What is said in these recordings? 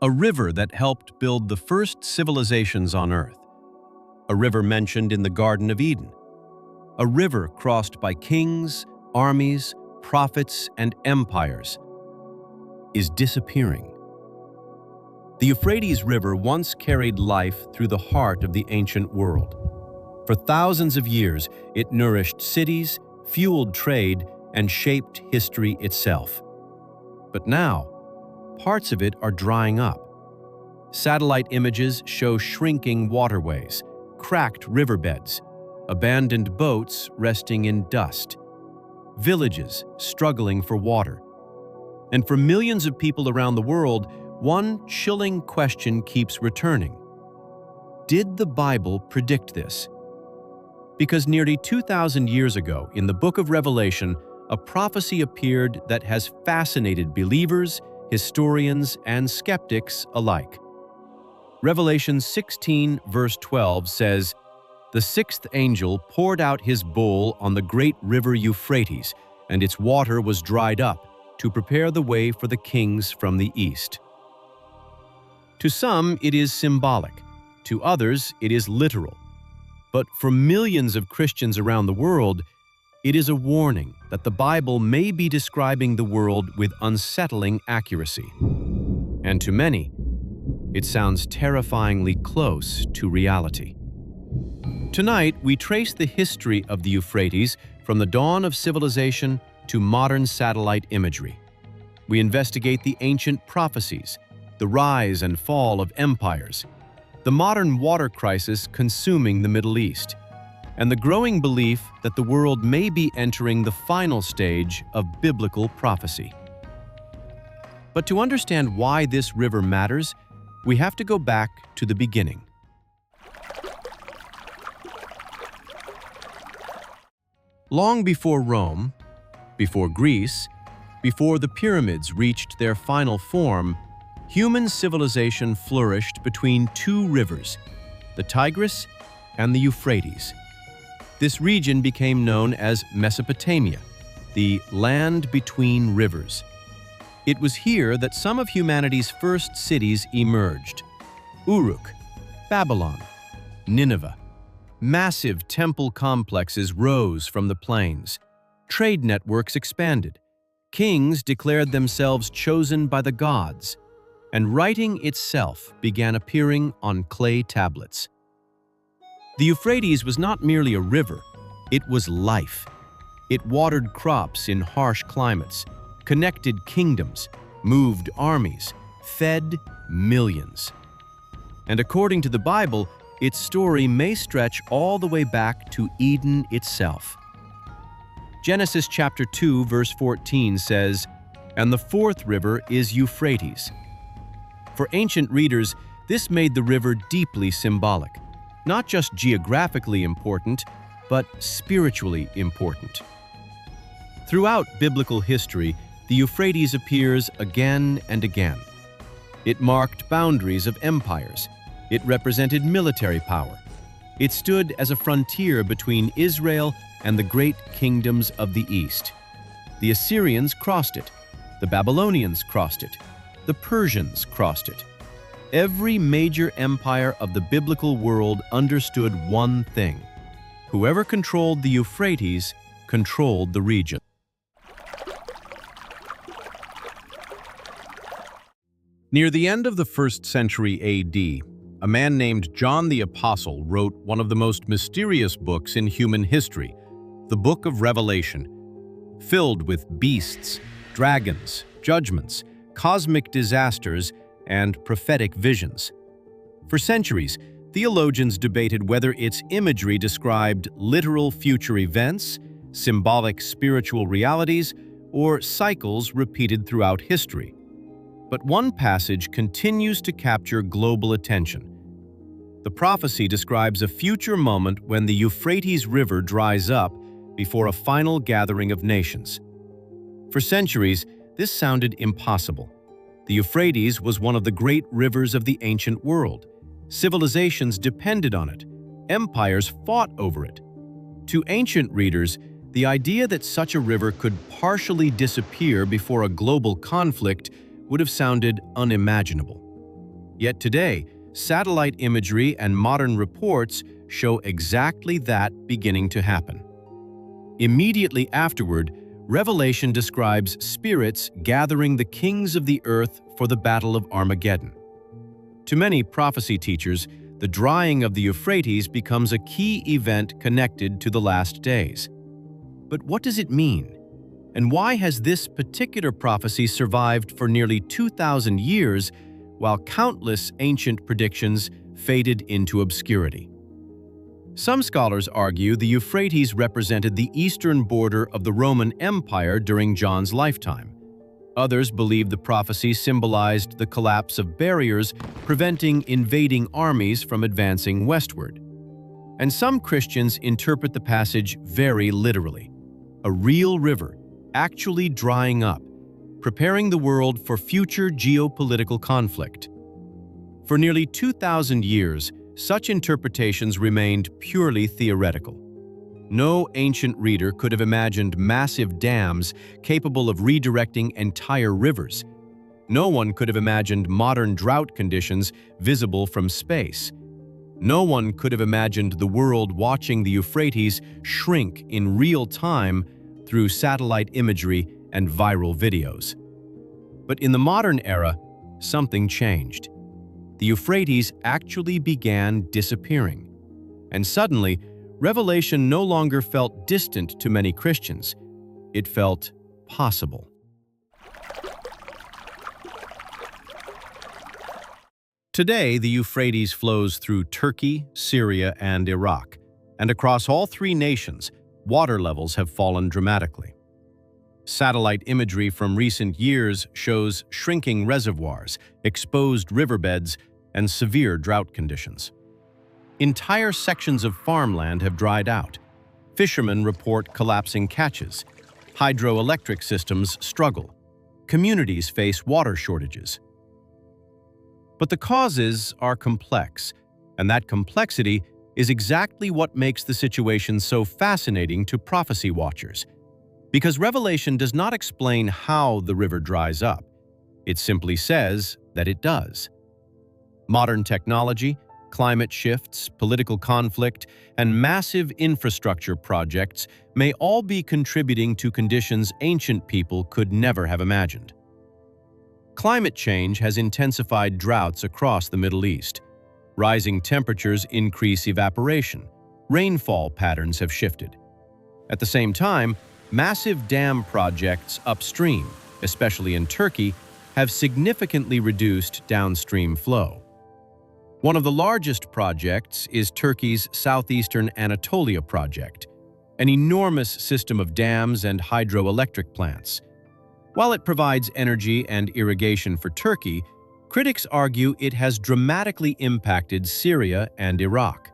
a river that helped build the first civilizations on Earth, a river mentioned in the Garden of Eden, a river crossed by kings, armies, prophets, and empires, is disappearing. The Euphrates River once carried life through the heart of the ancient world. For thousands of years, it nourished cities, fueled trade, and shaped history itself. But now, parts of it are drying up. Satellite images show shrinking waterways, cracked riverbeds, abandoned boats resting in dust, villages struggling for water. And for millions of people around the world, one chilling question keeps returning. Did the Bible predict this? Because nearly 2,000 years ago, in the book of Revelation, a prophecy appeared that has fascinated believers, historians, and skeptics alike. Revelation 16, verse 12 says, "The sixth angel poured out his bowl on the great river Euphrates, and its water was dried up, to prepare the way for the kings from the east." To some, it is symbolic. To others, it is literal. But for millions of Christians around the world, it is a warning that the Bible may be describing the world with unsettling accuracy. And to many, it sounds terrifyingly close to reality. Tonight, we trace the history of the Euphrates from the dawn of civilization to modern satellite imagery. We investigate the ancient prophecies, the rise and fall of empires, the modern water crisis consuming the Middle East, and the growing belief that the world may be entering the final stage of biblical prophecy. But to understand why this river matters, we have to go back to the beginning. Long before Rome, before Greece, before the pyramids reached their final form, human civilization flourished between two rivers, the Tigris and the Euphrates. This region became known as Mesopotamia, the land between rivers. It was here that some of humanity's first cities emerged: Uruk, Babylon, Nineveh. Massive temple complexes rose from the plains. Trade networks expanded. Kings declared themselves chosen by the gods, and writing itself began appearing on clay tablets. The Euphrates was not merely a river, it was life. It watered crops in harsh climates, connected kingdoms, moved armies, fed millions. And according to the Bible, its story may stretch all the way back to Eden itself. Genesis chapter 2, verse 14 says, "And the fourth river is Euphrates." For ancient readers, this made the river deeply symbolic, not just geographically important, but spiritually important. Throughout biblical history, the Euphrates appears again and again. It marked boundaries of empires. It represented military power. It stood as a frontier between Israel and the great kingdoms of the East. The Assyrians crossed it. The Babylonians crossed it. The Persians crossed it. Every major empire of the biblical world understood one thing: whoever controlled the Euphrates controlled the region. Near the end of the 1st century AD, a man named John the Apostle wrote one of the most mysterious books in human history, the Book of Revelation, filled with beasts, dragons, judgments, cosmic disasters, and prophetic visions. For centuries, theologians debated whether its imagery described literal future events, symbolic spiritual realities, or cycles repeated throughout history. But one passage continues to capture global attention. The prophecy describes a future moment when the Euphrates River dries up before a final gathering of nations. For centuries, this sounded impossible. The Euphrates was one of the great rivers of the ancient world. Civilizations depended on it. Empires fought over it. To ancient readers, the idea that such a river could partially disappear before a global conflict would have sounded unimaginable. Yet today, satellite imagery and modern reports show exactly that beginning to happen. Immediately afterward, Revelation describes spirits gathering the kings of the earth for the Battle of Armageddon. To many prophecy teachers, the drying of the Euphrates becomes a key event connected to the last days. But what does it mean? And why has this particular prophecy survived for nearly 2,000 years while countless ancient predictions faded into obscurity? Some scholars argue the Euphrates represented the eastern border of the Roman Empire during John's lifetime. Others believe the prophecy symbolized the collapse of barriers preventing invading armies from advancing westward. And some Christians interpret the passage very literally. A real river, actually drying up, preparing the world for future geopolitical conflict. For nearly 2,000 years, such interpretations remained purely theoretical. No ancient reader could have imagined massive dams capable of redirecting entire rivers. No one could have imagined modern drought conditions visible from space. No one could have imagined the world watching the Euphrates shrink in real time through satellite imagery and viral videos. But in the modern era, something changed. The Euphrates actually began disappearing. And suddenly, Revelation no longer felt distant to many Christians. It felt possible. Today, the Euphrates flows through Turkey, Syria, and Iraq, and across all three nations, water levels have fallen dramatically. Satellite imagery from recent years shows shrinking reservoirs, exposed riverbeds, and severe drought conditions. Entire sections of farmland have dried out. Fishermen report collapsing catches. Hydroelectric systems struggle. Communities face water shortages. But the causes are complex, and that complexity is exactly what makes the situation so fascinating to prophecy watchers. Because Revelation does not explain how the river dries up. It simply says that it does. Modern technology, climate shifts, political conflict, and massive infrastructure projects may all be contributing to conditions ancient people could never have imagined. Climate change has intensified droughts across the Middle East. Rising temperatures increase evaporation. Rainfall patterns have shifted. At the same time, massive dam projects upstream, especially in Turkey, have significantly reduced downstream flow. One of the largest projects is Turkey's Southeastern Anatolia project, an enormous system of dams and hydroelectric plants. While it provides energy and irrigation for Turkey, critics argue it has dramatically impacted Syria and Iraq.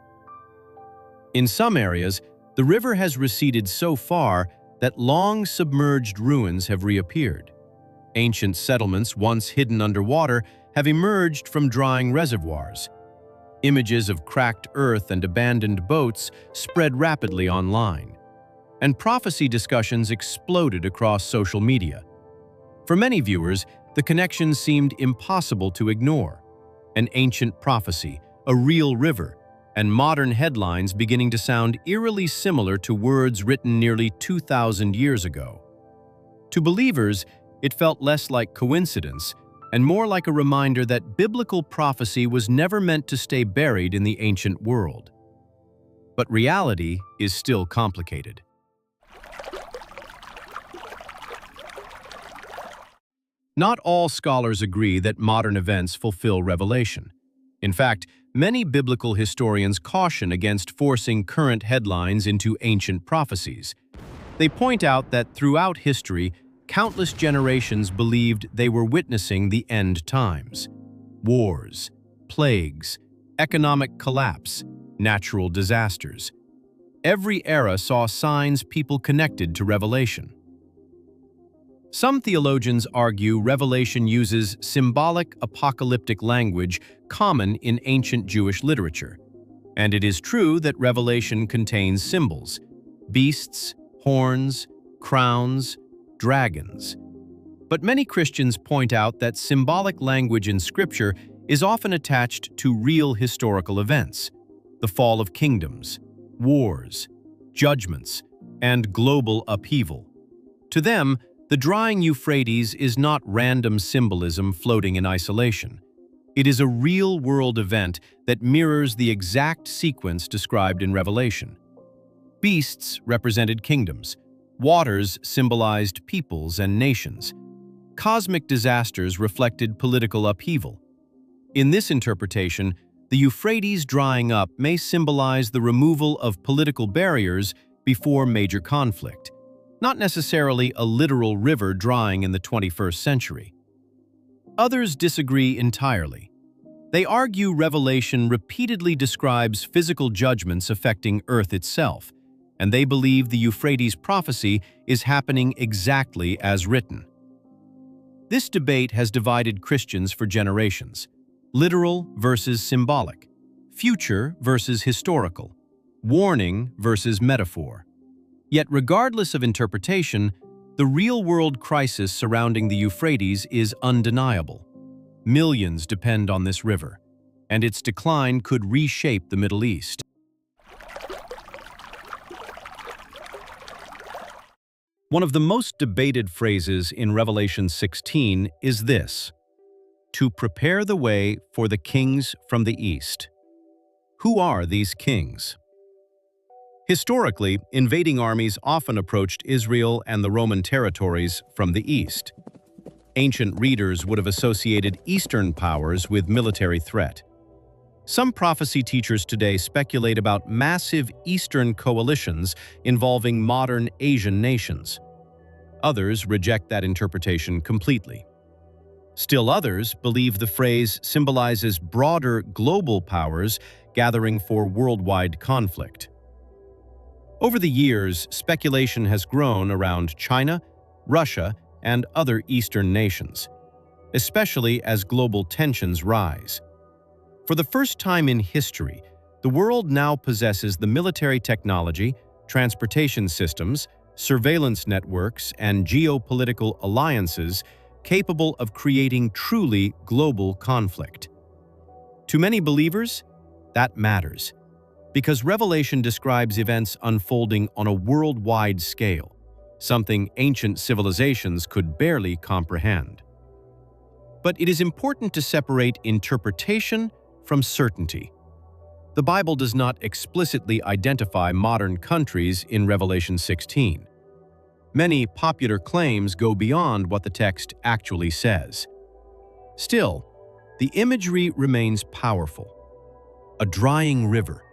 In some areas, the river has receded so far that long submerged ruins have reappeared. Ancient settlements once hidden underwater have emerged from drying reservoirs. Images of cracked earth and abandoned boats spread rapidly online, and prophecy discussions exploded across social media. For many viewers, the connection seemed impossible to ignore. An ancient prophecy, a real river, and modern headlines beginning to sound eerily similar to words written nearly 2,000 years ago. To believers, it felt less like coincidence and more like a reminder that biblical prophecy was never meant to stay buried in the ancient world. But reality is still complicated. Not all scholars agree that modern events fulfill Revelation. In fact, many biblical historians caution against forcing current headlines into ancient prophecies. They point out that throughout history, countless generations believed they were witnessing the end times. Wars, plagues, economic collapse, natural disasters. Every era saw signs people connected to Revelation. Some theologians argue Revelation uses symbolic apocalyptic language common in ancient Jewish literature. And it is true that Revelation contains symbols: beasts, horns, crowns, dragons. But many Christians point out that symbolic language in Scripture is often attached to real historical events: the fall of kingdoms, wars, judgments, and global upheaval. To them, the drying Euphrates is not random symbolism floating in isolation. It is a real-world event that mirrors the exact sequence described in Revelation. Beasts represented kingdoms. Waters symbolized peoples and nations. Cosmic disasters reflected political upheaval. In this interpretation, the Euphrates drying up may symbolize the removal of political barriers before major conflict, not necessarily a literal river drying in the 21st century. Others disagree entirely. They argue Revelation repeatedly describes physical judgments affecting Earth itself, and they believe the Euphrates prophecy is happening exactly as written. This debate has divided Christians for generations: literal versus symbolic, future versus historical, warning versus metaphor. Yet regardless of interpretation, the real-world crisis surrounding the Euphrates is undeniable. Millions depend on this river, and its decline could reshape the Middle East. One of the most debated phrases in Revelation 16 is this: to prepare the way for the kings from the east. Who are these kings? Historically, invading armies often approached Israel and the Roman territories from the east. Ancient readers would have associated Eastern powers with military threat. Some prophecy teachers today speculate about massive Eastern coalitions involving modern Asian nations. Others reject that interpretation completely. Still others believe the phrase symbolizes broader global powers gathering for worldwide conflict. Over the years, speculation has grown around China, Russia, and other Eastern nations, especially as global tensions rise. For the first time in history, the world now possesses the military technology, transportation systems, surveillance networks, and geopolitical alliances capable of creating truly global conflict. To many believers, that matters, because Revelation describes events unfolding on a worldwide scale, something ancient civilizations could barely comprehend. But it is important to separate interpretation from certainty. The Bible does not explicitly identify modern countries in Revelation 16. Many popular claims go beyond what the text actually says. Still, the imagery remains powerful. A drying river,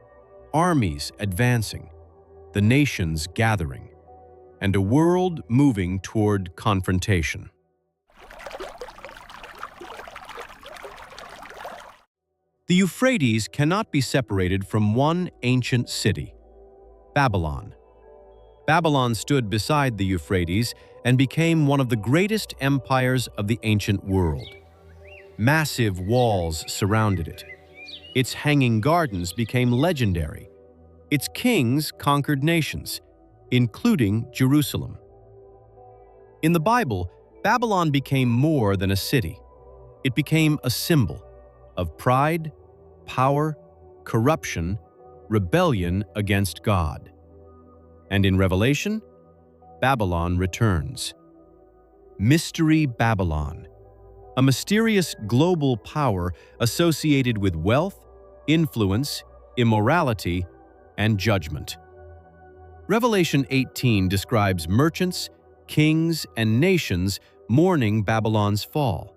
armies advancing, the nations gathering, and a world moving toward confrontation. The Euphrates cannot be separated from one ancient city, Babylon. Babylon stood beside the Euphrates and became one of the greatest empires of the ancient world. Massive walls surrounded it. Its hanging gardens became legendary. Its kings conquered nations, including Jerusalem. In the Bible, Babylon became more than a city. It became a symbol of pride, power, corruption, rebellion against God. And in Revelation, Babylon returns. Mystery Babylon, a mysterious global power associated with wealth, influence, immorality, and judgment. Revelation 18 describes merchants, kings, and nations mourning Babylon's fall.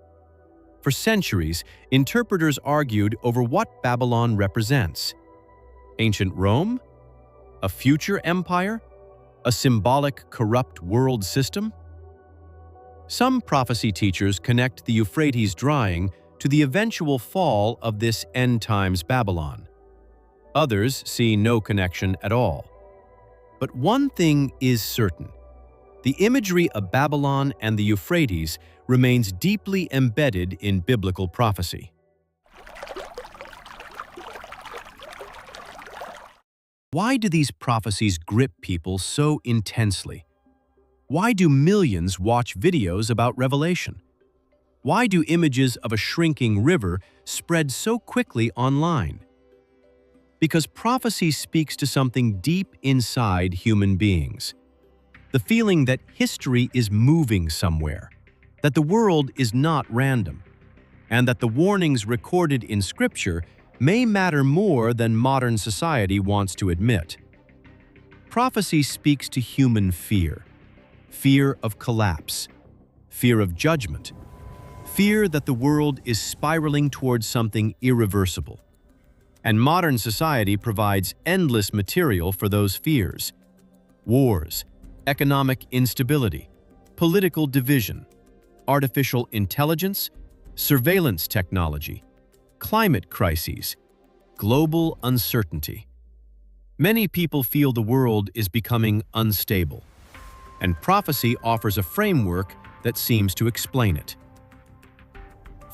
For centuries, interpreters argued over what Babylon represents. Ancient Rome? A future empire? A symbolic, corrupt world system? Some prophecy teachers connect the Euphrates drying to the eventual fall of this end-times Babylon. Others see no connection at all. But one thing is certain: the imagery of Babylon and the Euphrates remains deeply embedded in biblical prophecy. Why do these prophecies grip people so intensely? Why do millions watch videos about Revelation? Why do images of a shrinking river spread so quickly online? Because prophecy speaks to something deep inside human beings. The feeling that history is moving somewhere, that the world is not random, and that the warnings recorded in Scripture may matter more than modern society wants to admit. Prophecy speaks to human fear, fear of collapse, fear of judgment, fear that the world is spiraling towards something irreversible. And modern society provides endless material for those fears. Wars, economic instability, political division, artificial intelligence, surveillance technology, climate crises, global uncertainty. Many people feel the world is becoming unstable, and prophecy offers a framework that seems to explain it.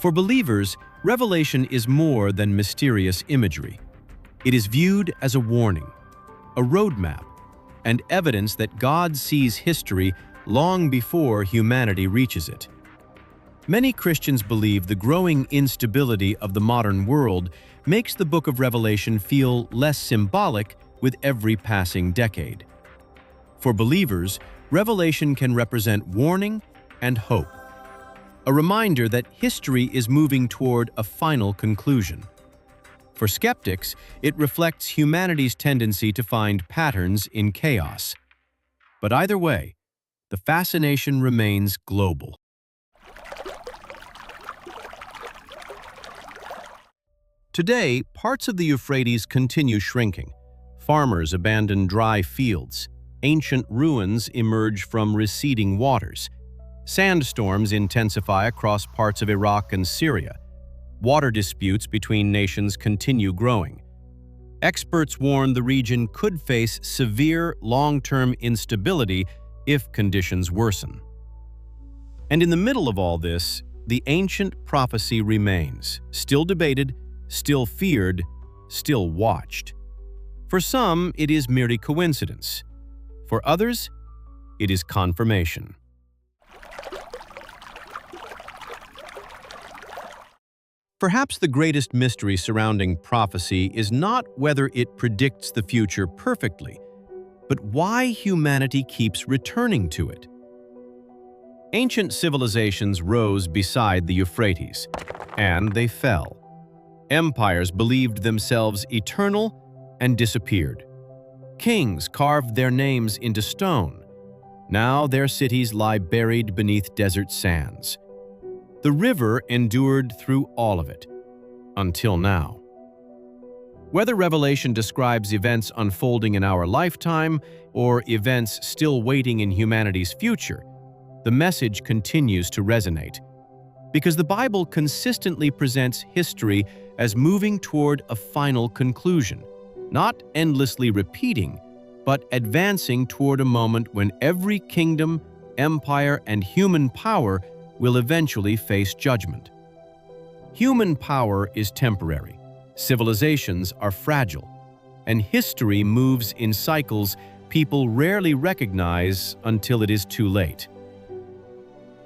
For believers, Revelation is more than mysterious imagery. It is viewed as a warning, a roadmap, and evidence that God sees history long before humanity reaches it. Many Christians believe the growing instability of the modern world makes the book of Revelation feel less symbolic with every passing decade. For believers, Revelation can represent warning and hope, a reminder that history is moving toward a final conclusion. For skeptics, it reflects humanity's tendency to find patterns in chaos. But either way, the fascination remains global. Today, parts of the Euphrates continue shrinking. Farmers abandon dry fields. Ancient ruins emerge from receding waters. Sandstorms intensify across parts of Iraq and Syria. Water disputes between nations continue growing. Experts warn the region could face severe long-term instability if conditions worsen. And in the middle of all this, the ancient prophecy remains, still debated, still feared, still watched. For some, it is merely coincidence. For others, it is confirmation. Perhaps the greatest mystery surrounding prophecy is not whether it predicts the future perfectly, but why humanity keeps returning to it. Ancient civilizations rose beside the Euphrates, and they fell. Empires believed themselves eternal and disappeared. Kings carved their names into stone. Now their cities lie buried beneath desert sands. The river endured through all of it, until now. Whether Revelation describes events unfolding in our lifetime or events still waiting in humanity's future, the message continues to resonate. Because the Bible consistently presents history as moving toward a final conclusion, not endlessly repeating, but advancing toward a moment when every kingdom, empire, and human power will eventually face judgment. Human power is temporary, civilizations are fragile, and history moves in cycles people rarely recognize until it is too late.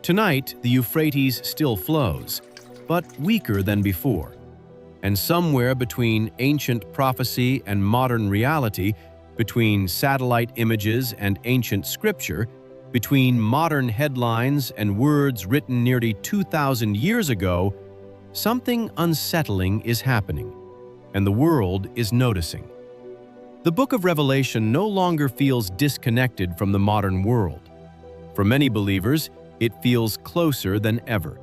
Tonight, the Euphrates still flows, but weaker than before. And somewhere between ancient prophecy and modern reality, between satellite images and ancient scripture, between modern headlines and words written nearly 2,000 years ago, something unsettling is happening, and the world is noticing. The book of Revelation no longer feels disconnected from the modern world. For many believers, it feels closer than ever.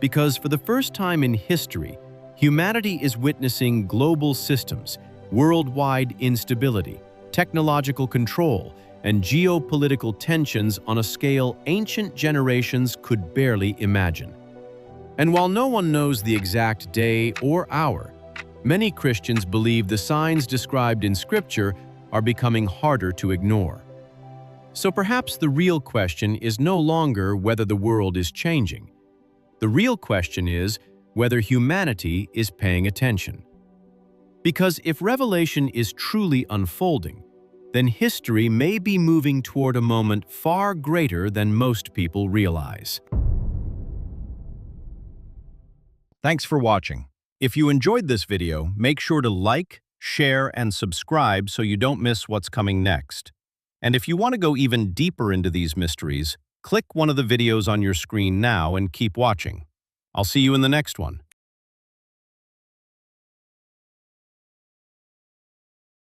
Because for the first time in history, humanity is witnessing global systems, worldwide instability, technological control, and geopolitical tensions on a scale ancient generations could barely imagine. And while no one knows the exact day or hour, many Christians believe the signs described in Scripture are becoming harder to ignore. So perhaps the real question is no longer whether the world is changing. The real question is whether humanity is paying attention. Because if Revelation is truly unfolding, then history may be moving toward a moment far greater than most people realize. Thanks for watching. If you enjoyed this video, make sure to like, share, and subscribe so you don't miss what's coming next. And if you want to go even deeper into these mysteries, click one of the videos on your screen now and keep watching. I'll see you in the next one.